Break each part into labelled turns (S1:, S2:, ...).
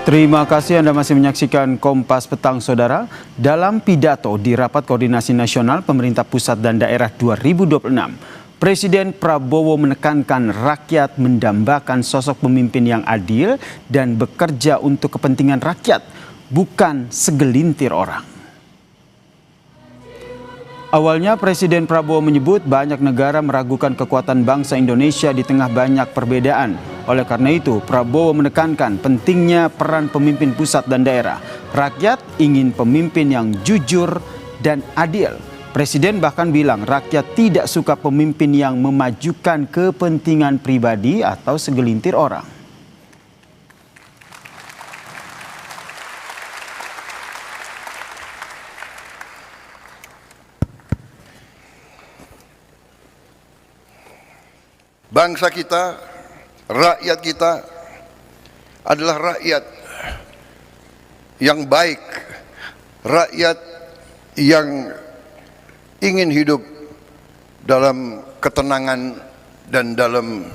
S1: Terima kasih Anda masih menyaksikan Kompas Petang, Saudara. Dalam pidato di Rapat Koordinasi Nasional Pemerintah Pusat dan Daerah 2026, Presiden Prabowo menekankan rakyat mendambakan sosok pemimpin yang adil dan bekerja untuk kepentingan rakyat, bukan segelintir orang. Awalnya Presiden Prabowo menyebut banyak negara meragukan kekuatan bangsa Indonesia di tengah banyak perbedaan. Oleh karena itu, Prabowo menekankan pentingnya peran pemimpin pusat dan daerah. Rakyat ingin pemimpin yang jujur dan adil. Presiden bahkan bilang rakyat tidak suka pemimpin yang memajukan kepentingan pribadi atau segelintir orang.
S2: Bangsa kita, rakyat kita adalah rakyat yang baik, rakyat yang ingin hidup dalam ketenangan dan dalam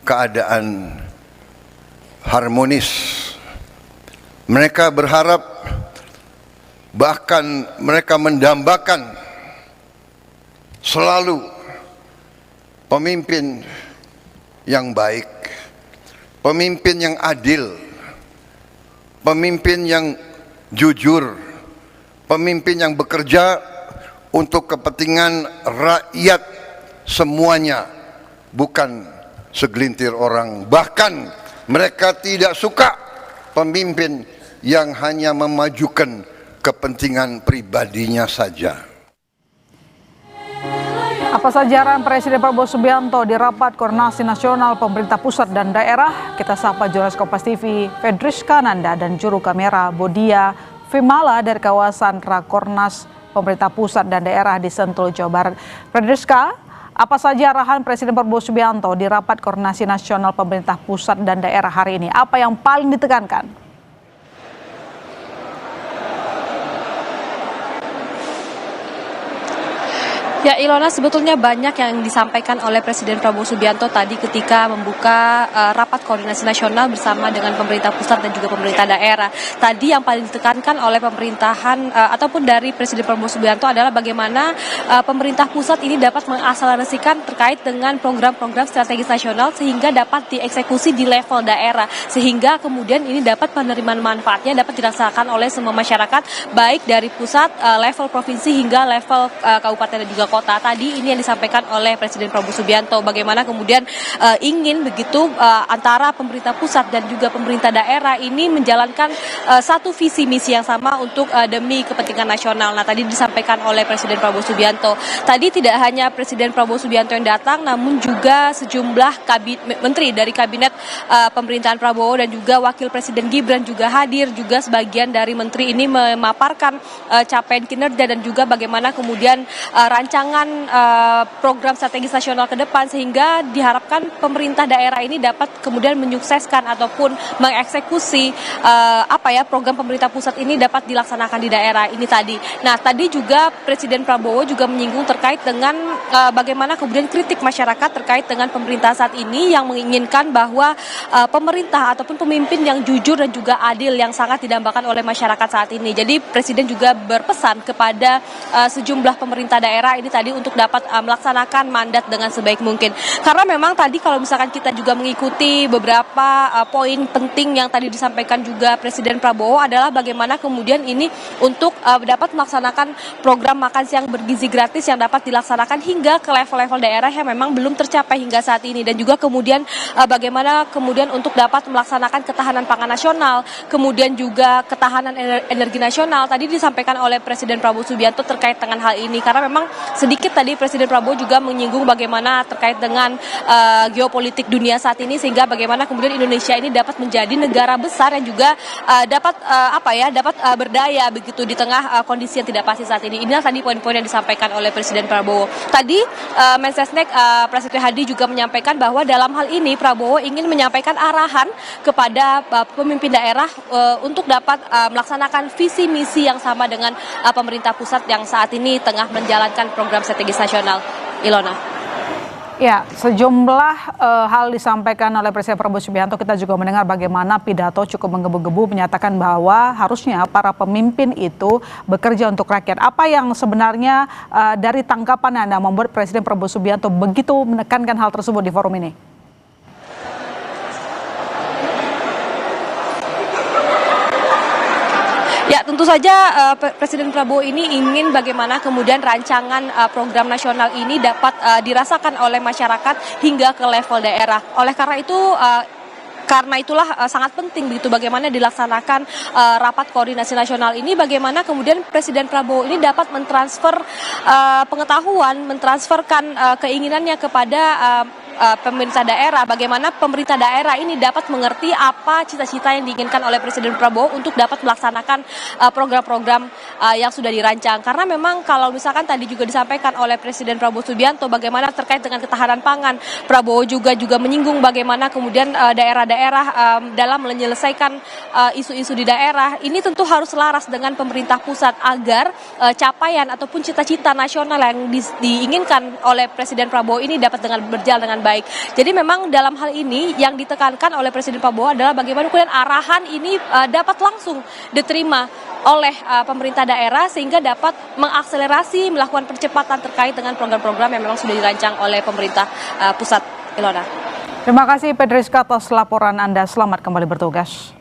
S2: keadaan harmonis. Mereka berharap, bahkan mereka mendambakan selalu pemimpin yang baik, pemimpin yang adil, pemimpin yang jujur, pemimpin yang bekerja untuk kepentingan rakyat semuanya, bukan segelintir orang. Bahkan mereka tidak suka pemimpin yang hanya memajukan kepentingan pribadinya saja.
S3: Apa saja arahan Presiden Prabowo Subianto di Rapat Koordinasi Nasional Pemerintah Pusat dan Daerah? Kita sapa jurnalis Kompas TV Fedriska Nanda dan juru kamera Bodia Vimala dari kawasan Rakornas Pemerintah Pusat dan Daerah di Sentul, Jawa Barat. Fedriska, apa saja arahan Presiden Prabowo Subianto di Rapat Koordinasi Nasional Pemerintah Pusat dan Daerah hari ini? Apa yang paling ditekankan?
S4: Ya Ilona, sebetulnya banyak yang disampaikan oleh Presiden Prabowo Subianto tadi ketika membuka Rapat Koordinasi Nasional bersama dengan pemerintah pusat dan juga pemerintah daerah. Tadi yang paling ditekankan oleh pemerintahan ataupun dari Presiden Prabowo Subianto adalah bagaimana pemerintah pusat ini dapat mengakselerasikan terkait dengan program-program strategis nasional sehingga dapat dieksekusi di level daerah. Sehingga kemudian ini dapat penerimaan manfaatnya dapat dirasakan oleh semua masyarakat baik dari pusat, level provinsi hingga level kabupaten dan juga kota. Tadi ini yang disampaikan oleh Presiden Prabowo Subianto, bagaimana kemudian ingin begitu antara pemerintah pusat dan juga pemerintah daerah ini menjalankan satu visi misi yang sama untuk demi kepentingan nasional. Nah, tadi disampaikan oleh Presiden Prabowo Subianto. Tadi tidak hanya Presiden Prabowo Subianto yang datang, namun juga sejumlah menteri dari kabinet pemerintahan Prabowo dan juga Wakil Presiden Gibran juga hadir. Juga sebagian dari menteri ini memaparkan capaian kinerja dan juga bagaimana kemudian rancangan program strategis nasional ke depan, sehingga diharapkan pemerintah daerah ini dapat kemudian menyukseskan ataupun mengeksekusi program pemerintah pusat ini dapat dilaksanakan di daerah ini tadi. Nah, tadi juga Presiden Prabowo juga menyinggung terkait dengan bagaimana kemudian kritik masyarakat terkait dengan pemerintah saat ini yang menginginkan bahwa pemerintah ataupun pemimpin yang jujur dan juga adil yang sangat didambakan oleh masyarakat saat ini. Jadi Presiden juga berpesan kepada sejumlah pemerintah daerah ini tadi untuk dapat melaksanakan mandat dengan sebaik mungkin. Karena memang tadi kalau misalkan kita juga mengikuti beberapa poin penting yang tadi disampaikan juga Presiden Prabowo adalah bagaimana kemudian ini untuk dapat melaksanakan program makan siang bergizi gratis yang dapat dilaksanakan hingga ke level-level daerah yang memang belum tercapai hingga saat ini, dan juga kemudian bagaimana kemudian untuk dapat melaksanakan ketahanan pangan nasional, kemudian juga ketahanan energi nasional tadi disampaikan oleh Presiden Prabowo Subianto terkait dengan hal ini. Karena memang sedikit tadi Presiden Prabowo juga menyinggung bagaimana terkait dengan geopolitik dunia saat ini, sehingga bagaimana kemudian Indonesia ini dapat menjadi negara besar yang juga dapat berdaya begitu di tengah kondisi yang tidak pasti saat ini. Inilah tadi poin-poin yang disampaikan oleh Presiden Prabowo. Tadi Mensesnek Prasetyo Hadi juga menyampaikan bahwa dalam hal ini Prabowo ingin menyampaikan arahan kepada pemimpin daerah untuk dapat melaksanakan visi misi yang sama dengan pemerintah pusat yang saat ini tengah menjalankan program strategis nasional. Ilona.
S3: Ya, sejumlah hal disampaikan oleh Presiden Prabowo Subianto. Kita juga mendengar bagaimana pidato cukup menggebu-gebu menyatakan bahwa harusnya para pemimpin itu bekerja untuk rakyat. Apa yang sebenarnya dari tangkapan Anda membuat Presiden Prabowo Subianto begitu menekankan hal tersebut di forum ini?
S4: Ya, tentu saja Presiden Prabowo ini ingin bagaimana kemudian rancangan program nasional ini dapat dirasakan oleh masyarakat hingga ke level daerah. Oleh karena itulah sangat penting begitu bagaimana dilaksanakan rapat koordinasi nasional ini, bagaimana kemudian Presiden Prabowo ini dapat mentransfer pengetahuan, mentransferkan keinginannya kepada pemerintah daerah, bagaimana pemerintah daerah ini dapat mengerti apa cita-cita yang diinginkan oleh Presiden Prabowo untuk dapat melaksanakan program-program yang sudah dirancang. Karena memang kalau misalkan tadi juga disampaikan oleh Presiden Prabowo Subianto bagaimana terkait dengan ketahanan pangan, Prabowo juga menyinggung bagaimana kemudian daerah-daerah dalam menyelesaikan isu-isu di daerah ini tentu harus selaras dengan pemerintah pusat agar capaian ataupun cita-cita nasional yang diinginkan oleh Presiden Prabowo ini dapat berjalan dengan baik. Jadi memang dalam hal ini yang ditekankan oleh Presiden Prabowo adalah bagaimana kemudian arahan ini dapat langsung diterima oleh pemerintah daerah sehingga dapat mengakselerasi melakukan percepatan terkait dengan program-program yang memang sudah dirancang oleh pemerintah pusat. Ilona.
S3: Terima kasih Pedriska atas laporan Anda. Selamat kembali bertugas.